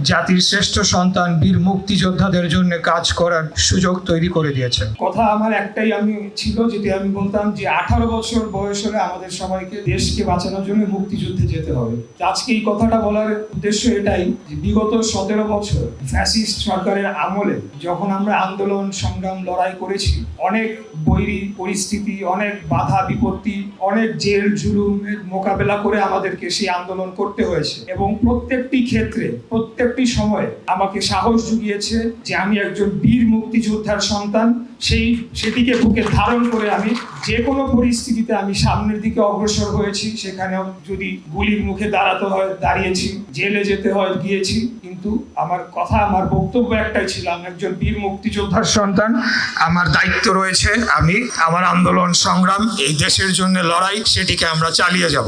জাতির শ্রেষ্ঠ সন্তান বীর মুক্তিযোদ্ধাদের জন্য কাজ করার সুযোগ তৈরি করে দিয়েছেন। কথা আমার একটাই ছিল, যেটি আমি বলতাম যে 18 বছর বয়স হলে আমাদের সবাইকে দেশকে বাঁচানোর জন্য মুক্তিযুদ্ধে যেতে হবে। আজকে এই কথাটা বলার উদ্দেশ্য এটাই যে বিগত 17 বছর ফ্যাসিস্ট সরকারের আমলে যখন আমরা আন্দোলন সংগ্রাম লড়াই করেছি, অনেক বৈরী পরিস্থিতি, অনেক বাধা বিপত্তি, অনেক জেল জুলুমের মোকাবেলা করে আমাদেরকে সেই আন্দোলন করতে হয়েছে এবং প্রত্যেকটি ক্ষেত্রে প্রত্যেকটি সময়ে আমাকে সাহস জুগিয়েছে যে আমি একজন বীর মুক্তিযোদ্ধার সন্তান। সেটিকে বুকে ধারণ করে আমি যে কোনো পরিস্থিতিতে আমি সামনের দিকে অগ্রসর হয়েছি। সেখানেও যদি গুলির মুখে দাঁড়াতে হয় দাঁড়িয়েছি, জেলে যেতে হয় গিয়েছি, কিন্তু আমার বক্তব্য একটাই ছিল, আমি একজন বীর মুক্তিযোদ্ধার সন্তান। আমার দায়িত্ব রয়েছে, আমি আমার আন্দোলন সংগ্রাম, এই দেশের জন্য লড়াই, সেটিকে আমরা চালিয়ে যাব।